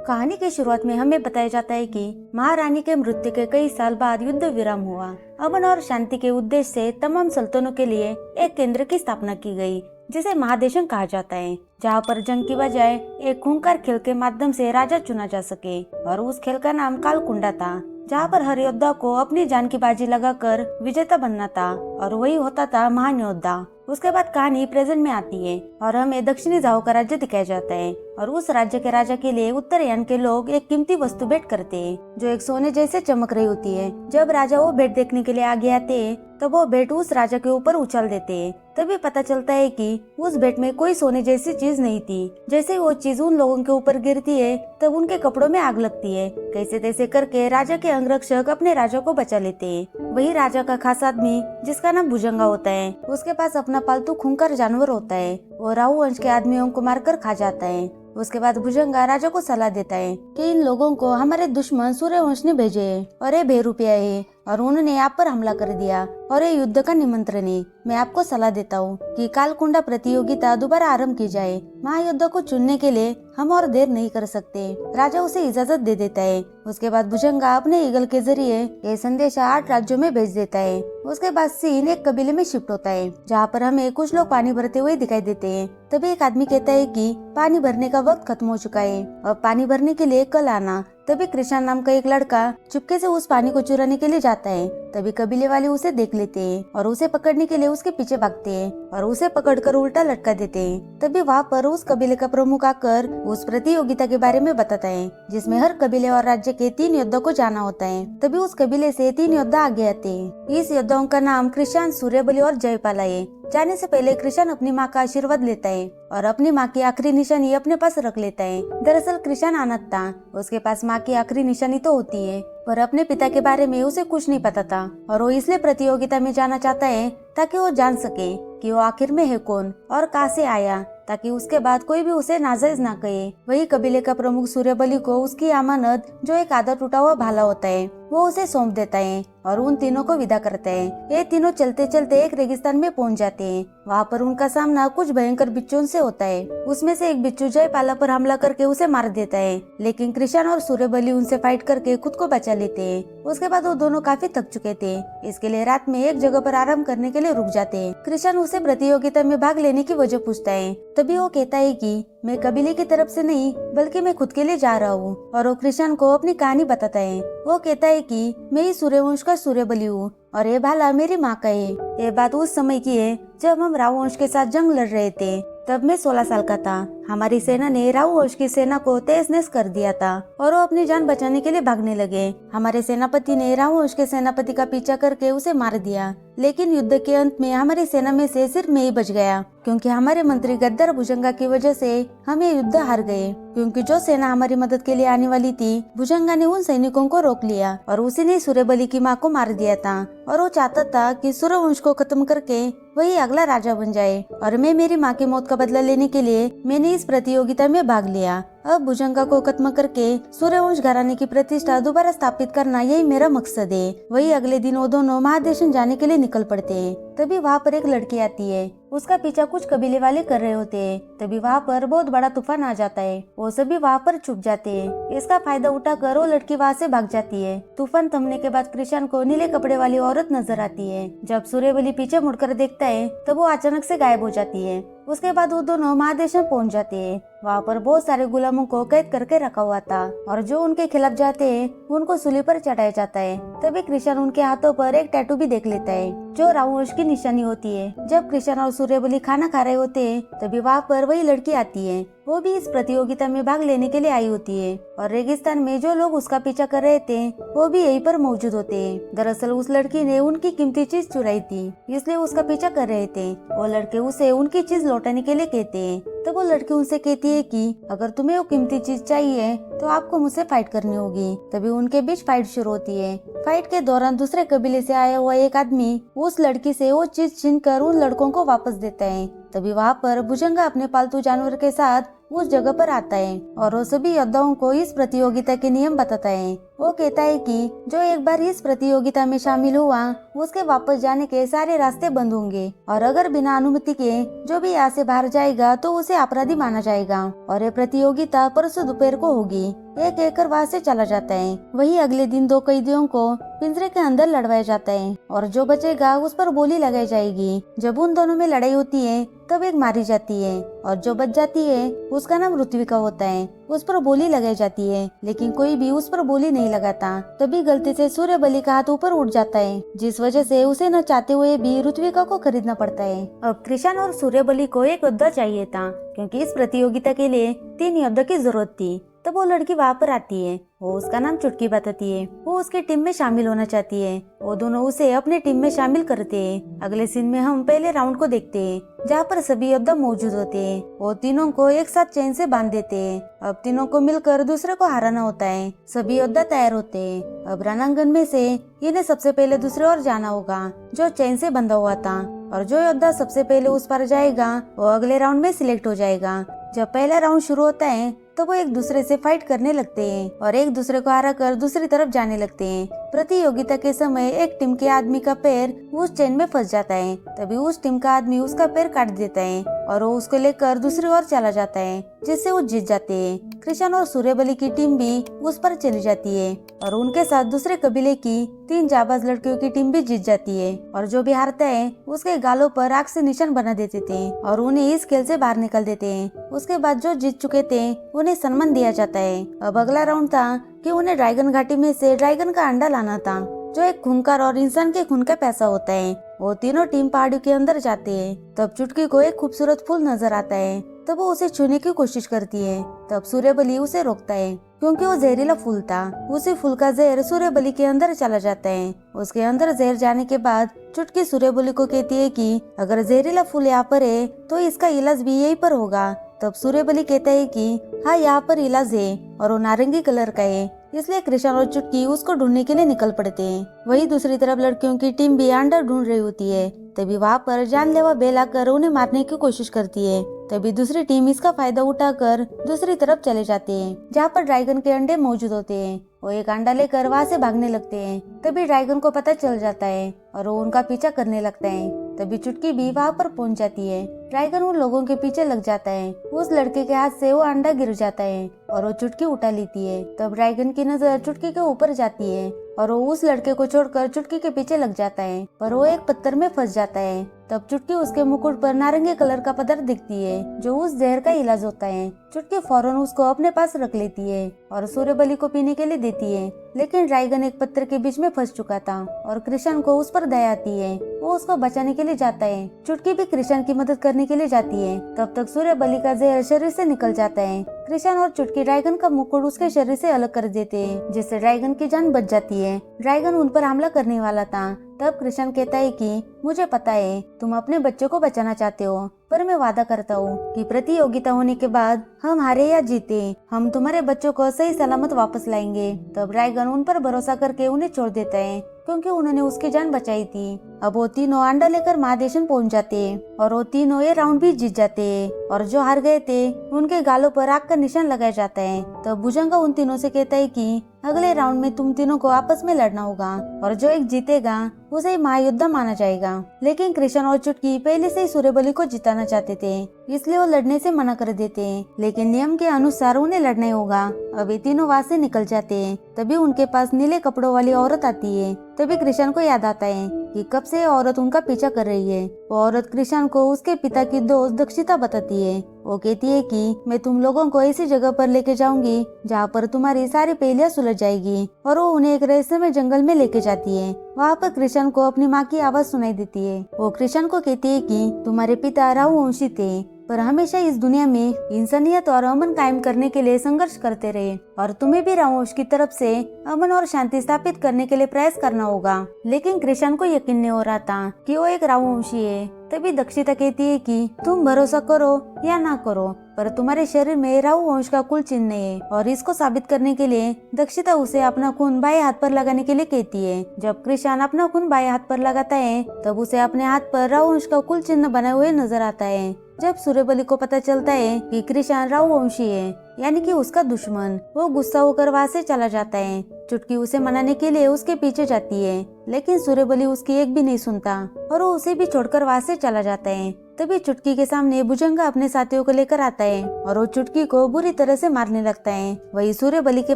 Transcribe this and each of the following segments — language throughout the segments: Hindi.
कहानी की शुरुआत में हमें बताया जाता है कि महारानी के मृत्यु के कई साल बाद युद्ध विराम हुआ। अमन और शांति के उद्देश्य से तमाम सल्तनतों के लिए एक केंद्र की स्थापना की गई, जिसे महादेशन कहा जाता है, जहाँ पर जंग की बजाय एक खूंखार खेल के माध्यम से राजा चुना जा सके। और उस खेल का नाम कालकुंडा था, जहाँ पर हर योद्धा को अपनी जान की बाजी लगाकर विजेता बनना था, और वही होता था महान योद्धा। उसके बाद कहानी प्रेजेंट में आती है और हमें दक्षिणी झाओ का राज्य दिखाया जाता है। और उस राज्य के राजा के लिए उत्तरायण के लोग एक कीमती वस्तु भेंट करते हैं, जो एक सोने जैसे चमक रही होती है। जब राजा वो भेंट देखने के लिए आगे आते हैं, तब वो भेंट उस राजा के ऊपर उछाल देते हैं। तभी पता चलता है कि उस भेंट में कोई सोने जैसी चीज नहीं थी। जैसे वो चीज उन लोगों के ऊपर गिरती है, तब उनके कपड़ों में आग लगती है। कैसे तैसे करके राजा के अंगरक्षक अपने राजा को बचा लेते हैं। वही राजा का खास आदमी, जिसका नाम भुजंगा होता है, उसके पास अपना पालतू खूंखार जानवर होता है। वो राहु वंश के आदमियों को मारकर खा जाता है। उसके बाद भुजंगा राजा को सलाह देता है कि इन लोगों को हमारे दुश्मन सूर्यवंश ने भेजे है और ये बेरुपया है, और उन्होंने आप पर हमला कर दिया और ये युद्ध का निमंत्रण है। मैं आपको सलाह देता हूँ कि कालकुंडा प्रतियोगिता दोबारा आरंभ की जाए। महायोद्धा को चुनने के लिए हम और देर नहीं कर सकते। राजा उसे इजाजत दे देता है। उसके बाद भुजंगा अपने ईगल के जरिए ये संदेशा 8 राज्यों में भेज देता है। उसके बाद सीन एक कबीले में शिफ्ट होता है, जहाँ पर हमें कुछ लोग पानी भरते हुए दिखाई देते हैं। तभी एक आदमी कहता है कि पानी भरने का वक्त खत्म हो चुका है, अब पानी भरने के लिए कल आना। तभी कृष्ण नाम का एक लड़का चुपके से उस पानी को चुराने के लिए जाता है। तभी कबीले वाले उसे देख लेते हैं और उसे पकड़ने के लिए उसके पीछे भागते हैं और उसे पकड़कर उल्टा लटका देते हैं। तभी वहाँ पर उस कबीले का प्रमुख आकर उस प्रतियोगिता के बारे में बताता है, जिसमें हर कबीले और राज्य के 3 योद्धा को जाना होता है। तभी उस कबीले से 3 योद्धा आगे आते हैं। इस योद्धाओं का नाम कृष्ण, सूर्यबली और जयपाला है। जाने से पहले कृष्ण अपनी माँ का आशीर्वाद लेता है और अपनी माँ की आखिरी निशानी अपने पास रख लेता है। दरअसल कृष्ण अनाथ था, उसके पास माँ की आखिरी निशानी तो होती है, पर अपने पिता के बारे में उसे कुछ नहीं पता था। और वो इसलिए प्रतियोगिता में जाना चाहता है ताकि वो जान सके कि वो आखिर में है कौन और कहाँ से आया, ताकि उसके बाद कोई भी उसे नाजायज ना कहे। वही कबीले का प्रमुख सूर्यबली को उसकी अमानत, जो एक आधा टूटा हुआ भाला होता है, वो उसे सौंप देता है और उन तीनों को विदा करता है। ये तीनों चलते चलते एक रेगिस्तान में पहुंच जाते हैं। वहाँ पर उनका सामना कुछ भयंकर बिच्छुओं से होता है। उसमें से एक बिच्छू जयपाला पर हमला करके उसे मार देता है, लेकिन कृष्ण और सूर्यबली उनसे फाइट करके खुद को बचा लेते हैं। उसके बाद वो दोनों काफी थक चुके थे, इसके लिए रात में एक जगह पर आराम करने के लिए रुक जाते हैं। कृष्ण उसे प्रतियोगिता में भाग लेने की वजह पूछता है। तभी वो कहता है कि मैं कबीले की तरफ से नहीं, बल्कि मैं खुद के लिए जा रहा हूँ। और वो कृष्ण को अपनी कहानी बताता है। वो कहता है कि मैं ही सूर्यवंश का सूर्यबली हूँ और ये भाला मेरी माँ का है। ये बात उस समय की है जब हम राहु वंश के साथ जंग लड़ रहे थे। तब मैं 16 साल का था। हमारी सेना ने राहु वंश की सेना को तहस नहस कर दिया था और वो अपनी जान बचाने के लिए भागने लगे। हमारे सेनापति ने राहु वंश के सेनापति का पीछा करके उसे मार दिया, लेकिन युद्ध के अंत में हमारी सेना में से सिर्फ मैं ही बच गया, क्योंकि हमारे मंत्री गद्दार भुजंगा की वजह से हम ये युद्ध हार गए। क्योंकि जो सेना हमारी मदद के लिए आने वाली थी, भुजंगा ने उन सैनिकों को रोक लिया और उसी ने सूर्यबली की माँ को मार दिया था। और वो चाहता था कि सूर्यवंश को खत्म करके वही अगला राजा बन जाए। और मैं मेरी माँ की मौत का बदला लेने के लिए मैंने इस प्रतियोगिता में भाग लिया। अब भुजंगा को खत्म करके सूर्यवंश घराने की प्रतिष्ठा दोबारा स्थापित करना, यही मेरा मकसद है। वही अगले दिन वो दोनों महादेशन जाने के लिए निकल पड़ते हैं। तभी वहाँ पर एक लड़की आती है। उसका पीछा कुछ कबीले वाले कर रहे होते हैं। तभी वहाँ पर बहुत बड़ा तूफान आ जाता है। वो सभी वहाँ पर छुप जाते हैं। इसका फायदा उठाकर वो लड़की वहाँ से भाग जाती है। तूफान थमने के बाद कृष्ण को नीले कपड़े वाली औरत नजर आती है। जब सूर्यबली पीछे मुड़कर देखता है, तब वो अचानक से गायब हो जाती है। उसके बाद वो दोनों महादेशन पहुंच जाते हैं। वहाँ पर बहुत सारे गुलामों को कैद करके रखा हुआ था और जो उनके खिलाफ जाते हैं उनको सूली पर चढ़ाया जाता है। तभी कृष्ण उनके हाथों पर एक टैटू भी देख लेता है, जो राहु वंश की निशानी होती है। जब कृष्ण और सूर्यबली खाना खा रहे होते हैं, तभी वहाँ पर वही लड़की आती है। वो भी इस प्रतियोगिता में भाग लेने के लिए आई होती है और रेगिस्तान में जो लोग उसका पीछा कर रहे थे, वो भी यहीं पर मौजूद होते हैं। दरअसल उस लड़की ने उनकी कीमती चीज चुराई थी, इसलिए उसका पीछा कर रहे थे। वो लड़के उसे उनकी चीज लौटाने के लिए कहते हैं। तो वो लड़की उनसे कहती है कि अगर तुम्हें वो कीमती चीज चाहिए तो आपको मुझसे फाइट करनी होगी। तभी उनके बीच फाइट शुरू होती है। फाइट के दौरान दूसरे कबीले से आया हुआ एक आदमी उस लड़की से वो चीज छीनकर उन लड़कों को वापस देता है। तभी वहाँ पर भुजंगा अपने पालतू जानवर के साथ उस जगह पर आता है और वो सभी योद्धाओं को इस प्रतियोगिता के नियम बताता है। वो कहता है कि जो एक बार इस प्रतियोगिता में शामिल हुआ, उसके वापस जाने के सारे रास्ते बंद होंगे और अगर बिना अनुमति के जो भी यहाँ से बाहर जाएगा तो उसे अपराधी माना जाएगा और ये प्रतियोगिता परसों दोपहर को होगी। एक एक कर वहाँ से चला जाता है। वही अगले दिन 2 कैदियों को पिंजरे के अंदर लड़वाया जाता है और जो बचेगा उस पर गोली लगाई जाएगी। जब उन दोनों में लड़ाई होती है तब एक मारी जाती है और जो बच जाती है उसका नाम ऋत्विका होता है। उस पर गोली लगाई जाती है लेकिन कोई भी उस पर गोली नहीं लगाता। तभी गलती से सूर्यबली का हाथ ऊपर उठ जाता है, जिस वजह से उसे न चाहते हुए भी ऋत्विका को खरीदना पड़ता है। अब कृष्ण और सूर्यबली को एक योद्धा चाहिए था क्योंकि इस प्रतियोगिता के लिए 3 योद्धा की जरूरत थी। तब वो लड़की वहाँ पर आती है। वो उसका नाम चुटकी बताती है। वो उसकी टीम में शामिल होना चाहती है। वो दोनों उसे अपने टीम में शामिल करते हैं। अगले सीन में हम पहले राउंड को देखते हैं जहाँ पर सभी योद्धा मौजूद होते हैं। वो तीनों को एक साथ चेन से बांध देते हैं। अब तीनों को मिलकर दूसरे को हराना होता है। सभी योद्धा तैयार होते हैं। अब रणांगन में से इन्हें सबसे पहले दूसरे ओर जाना होगा जो चेन से बंधा हुआ था, और जो योद्धा सबसे पहले उस पर जाएगा वो अगले राउंड में सिलेक्ट हो जाएगा। जब पहला राउंड शुरू होता है तो वो एक दूसरे से फाइट करने लगते हैं और एक दूसरे को हरा कर दूसरी तरफ जाने लगते हैं। प्रतियोगिता के समय एक टीम के आदमी का पैर उस चेन में फंस जाता है। तभी उस टीम का आदमी उसका पैर काट देता है और वो उसको लेकर दूसरी ओर चला जाता है, जिससे वो जीत जाते हैं। कृष्ण और सूर्यबली की टीम भी उस पर चली जाती है और उनके साथ दूसरे कबीले की 3 जाबाज लड़कियों की टीम भी जीत जाती है। और जो भी हारता है उसके गालों पर आग से निशान बना देते थे और उन्हें इस खेल से बाहर निकल देते हैं। उसके बाद जो जीत चुके थे उन्हें सम्मान दिया जाता है। अब अगला राउंड था कि उन्हें ड्रैगन घाटी में से ड्रैगन का अंडा लाना था, जो एक खूंखार और इंसान के खून का पैसा होता है। वो तीनों टीम पहाड़ियों के अंदर जाते हैं। तब चुटकी को एक खूबसूरत फूल नजर आता है। तब वो उसे छूने की कोशिश करती है। तब सूर्यबली उसे रोकता है क्योंकि वो जहरीला फूल था। उसी फूल का जहर सूर्यबली के अंदर चला जाता है। उसके अंदर जहर जाने के बाद चुटकी सूर्यबली को कहती है कि अगर जहरीला फूल यहाँ पर है तो इसका इलाज भी यहीं पर होगा। तब सूर्यबली कहता है कि हाँ, यहाँ पर इलाज है और वो नारंगी कलर का है। इसलिए कृष्ण और चुटकी उसको ढूंढने के लिए निकल पड़ते हैं। वही दूसरी तरफ लड़कियों की टीम भी अंडा ढूंढ रही होती है। तभी वहाँ पर जानलेवा बेल आकर उन्हें मारने की कोशिश करती है। तभी दूसरी टीम इसका फायदा उठाकर दूसरी तरफ चले जाते हैं जहाँ पर ड्रैगन के अंडे मौजूद होते हैं। वो एक अंडा लेकर वहाँ से भागने लगते हैं। तभी ड्रैगन को पता चल जाता है और वो उनका पीछा करने लगता है। तभी चुटकी भी वहाँ पर पहुँच जाती है। ड्रैगन उन लोगों के पीछे लग जाता है। उस लड़के के हाथ से वो अंडा गिर जाता है और वो चुटकी उठा लेती है। तब ड्रैगन की नजर चुटकी के ऊपर जाती है और वो उस लड़के को छोड़कर चुटकी के पीछे लग जाता है, पर वो एक पत्थर में फंस जाता है। तब चुटकी उसके मुकुट पर नारंगी कलर का पदार्थ दिखती है जो उस जहर का इलाज होता है। चुटकी फौरन उसको अपने पास रख लेती है और सूर्यबली को पीने के लिए देती है, लेकिन ड्रैगन एक पत्थर के बीच में फंस चुका था और कृष्ण को उस पर दया आती है। वो उसको बचाने के लिए जाता है। चुटकी भी कृष्ण की मदद करने के लिए जाती है। तब तक सूर्यबली का जहर शरीर से निकल जाता है। कृष्ण और चुटकी ड्रैगन का मुकुट उसके शरीर से अलग कर देते हैं, जिससे ड्रैगन की जान बच जाती है। ड्रैगन उन पर हमला करने वाला था। तब कृष्ण कहता है कि मुझे पता है तुम अपने बच्चों को बचाना चाहते हो, पर मैं वादा करता हूँ कि प्रतियोगिता होने के बाद हम हारे या जीते, हम तुम्हारे बच्चों को सही सलामत वापस लाएंगे। तब ड्रैगन उन पर भरोसा करके उन्हें छोड़ देता है क्योंकि उन्होंने उसकी जान बचाई थी। अब वो तीनों अंडा लेकर महादेशन पहुंच जाते हैं और वो तीनों ये राउंड भी जीत जाते हैं और जो हार गए थे उनके गालों पर आग का निशान लगाया जाता है। तब भुजंगा उन तीनों से कहता है कि अगले राउंड में तुम तीनों को आपस में लड़ना होगा और जो एक जीतेगा उसे महायोद्धा माना जाएगा। लेकिन कृष्ण और चुटकी पहले से ही सूर्यबली को जिताना चाहते थे, इसलिए वो लड़ने से मना कर देते हैं, लेकिन नियम के अनुसार उन्हें लड़ना होगा। अब ये तीनों वहाँ से निकल जाते हैं। तभी उनके पास नीले कपड़ों वाली औरत आती है। तभी कृष्ण को याद आता है कि कब से औरत उनका पीछा कर रही है। वो औरत कृष्ण को उसके पिता की दोस्त दक्षिता बताती है। वो कहती है कि मैं तुम लोगों को ऐसी जगह पर लेके जाऊंगी जहाँ पर तुम्हारी सारी पहेलियां सुलझ जाएगी, और वो उन्हें एक रहस्यमय जंगल में लेके जाती है। वहाँ पर कृष्ण को अपनी माँ की आवाज सुनाई देती है। वो कृष्ण को कहती है कि तुम्हारे पिता राहुवंशी थे, पर हमेशा इस दुनिया में इंसानियत और अमन कायम करने के लिए संघर्ष करते रहे, और तुम्हें भी राहुवंश की तरफ से अमन और शांति स्थापित करने के लिए प्रयास करना होगा। लेकिन कृष्ण को यकीन नहीं हो रहा था कि वो एक राहुवंशी है। तभी दक्षिता कहती है कि तुम भरोसा करो या ना करो, पर तुम्हारे शरीर में राहुवंश का कुल चिन्ह है, और इसको साबित करने के लिए दक्षिता उसे अपना खून बाएं हाथ पर लगाने के लिए कहती है। जब कृष्ण अपना खून बाएं हाथ पर लगाता है तब उसे अपने हाथ पर राहुवंश का कुल चिन्ह बने हुए नजर आता है। जब सूर्यबली को पता चलता है कि कृष्ण राहुवंशी है, यानी कि उसका दुश्मन, वो गुस्सा होकर वहाँ से चला जाता है। चुटकी उसे मनाने के लिए उसके पीछे जाती है, लेकिन सूर्यबली उसकी एक भी नहीं सुनता और वो उसे भी छोड़कर वहाँ से चला जाता है। तभी चुटकी के सामने भुजंगा अपने साथियों को लेकर आता है और वो चुटकी को बुरी तरह से मारने लगता है। वही सूर्यबली के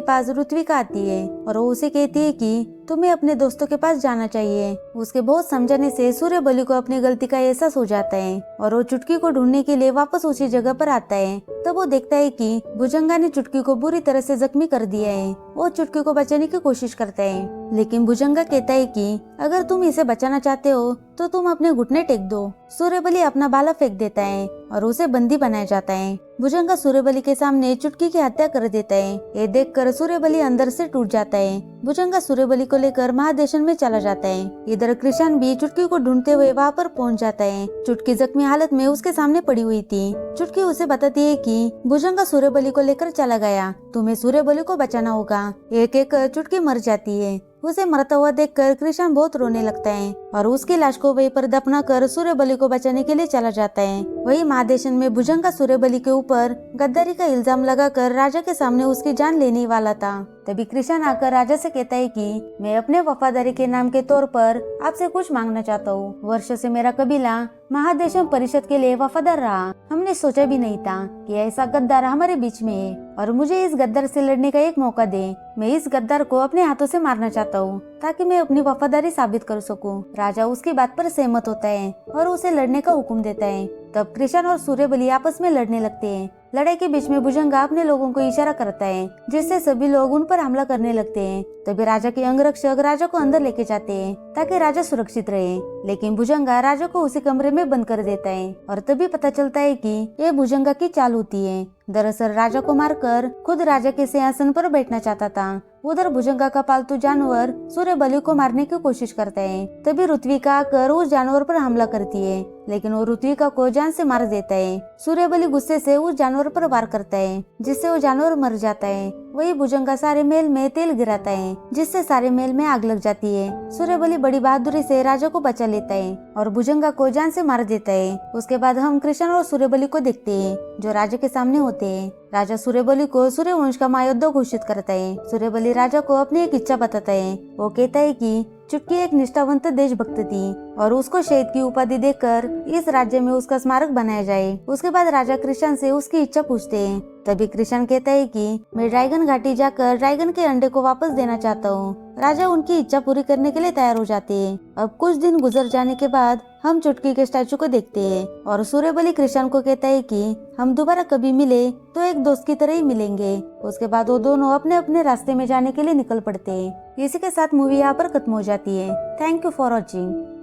पास ऋत्विका आती है और वो उसे कहती है कि तुम्हें अपने दोस्तों के पास जाना चाहिए। उसके बहुत समझाने से सूर्यबली को अपनी गलती का एहसास हो जाता है और वो चुटकी को ढूंढने के लिए वापस उसी जगह पर आता है। तब वो देखता है कि भुजंगा ने चुटकी को बुरी तरह से जख्मी कर दिया है। वो चुटकी को बचाने की कोशिश करता है, लेकिन भुजंगा कहता है कि अगर तुम इसे बचाना चाहते हो तो तुम अपने घुटने टेक दो। सूर्यबली अपना भाला फेंक देता है और उसे बंदी बनाया जाता है। भुजंगा सूर्यबली के सामने चुटकी की हत्या कर देता है। ये देखकर सूर्यबली अंदर से टूट जाता है। भुजंगा सूर्यबली को लेकर महादेशन में चला जाता है। इधर कृष्ण भी चुटकी को ढूंढते हुए वहाँ पर पहुँच जाता है। चुटकी जख्मी हालत में उसके सामने पड़ी हुई थी। चुटकी उसे बताती है कि भुजंगा सूर्यबली को लेकर चला गया, तुम्हें सूर्यबली को बचाना होगा। एक एक चुटकी मर जाती है। उसे मरता हुआ देखकर कृष्ण बहुत रोने लगता है और उसकी लाश को वहीं पर दफना कर सूर्यबली को बचाने के लिए चला जाता है। वही महादेशन में भुजंगा सूर्यबली के ऊपर गद्दारी का इल्जाम लगाकर राजा के सामने उसकी जान लेने वाला था। तभी कृष्ण आकर राजा से कहता है कि मैं अपने वफादारी के नाम के तौर पर आपसे कुछ मांगना चाहता हूँ। वर्षों से मेरा कबीला महादेशम परिषद के लिए वफादार रहा। हमने सोचा भी नहीं था कि ऐसा गद्दार हमारे बीच में है और मुझे इस गद्दार से लड़ने का एक मौका दे। मैं इस गद्दार को अपने हाथों से मारना चाहता हूँ ताकि मैं अपनी वफादारी साबित कर सकूं। राजा उसकी बात पर सहमत होता है और उसे लड़ने का हुक्म देता है। तब कृष्ण और सूर्यबली आपस में लड़ने लगते हैं। लड़ाई के बीच में भुजंगा अपने लोगों को इशारा करता है जिससे सभी लोग उन पर हमला करने लगते हैं। तभी राजा के अंगरक्षक राजा को अंदर लेके जाते हैं ताकि राजा सुरक्षित रहे, लेकिन भुजंगा राजा को उसी कमरे में बंद कर देता है और तभी पता चलता है कि ये भुजंगा की चाल होती है। दरअसल राजा को मारकर खुद राजा के सिंहासन पर बैठना चाहता था। उधर भुजंगा का पालतू जानवर सूर्यबली को मारने की कोशिश करता है। तभी ऋत्विका आकर उस जानवर पर हमला करती है, लेकिन वो ऋत्विका को जान से मार देता है। सूर्यबली गुस्से से उस जानवर पर वार करता है जिससे वो जानवर मर जाता है। वही भुजंगा सारे महल में तेल गिराता है जिससे सारे महल में आग लग जाती है। सूर्यबली बड़ी बहादुरी से राजा को बचा लेता है और भुजंगा को जान से मार देता है। उसके बाद हम कृष्ण और सूर्यबली को देखते हैं जो राजा के सामने होते हैं। राजा सूर्यबली को सूर्यवंश का महायोद्धा घोषित करता है। सूर्यबली राजा को अपनी एक इच्छा बताता है। वो कहता है कि चुटकी एक निष्ठावंत देशभक्त थी और उसको शहीद की उपाधि देकर इस राज्य में उसका स्मारक बनाया जाए। उसके बाद राजा कृष्ण से उसकी इच्छा पूछते हैं। तभी कृष्ण कहता है कि मैं ड्रैगन घाटी जाकर ड्रैगन के अंडे को वापस देना चाहता हूँ। राजा उनकी इच्छा पूरी करने के लिए तैयार हो जाते हैं। अब कुछ दिन गुजर जाने के बाद हम चुटकी के स्टैचू को देखते हैं और सूर्यबली कृष्ण को कहता है कि हम दोबारा कभी मिले तो एक दोस्त की तरह ही मिलेंगे। उसके बाद वो दोनों अपने अपने रास्ते में जाने के लिए निकल पड़ते हैं। इसी के साथ मूवी यहाँ पर खत्म हो जाती है। Thank you for watching.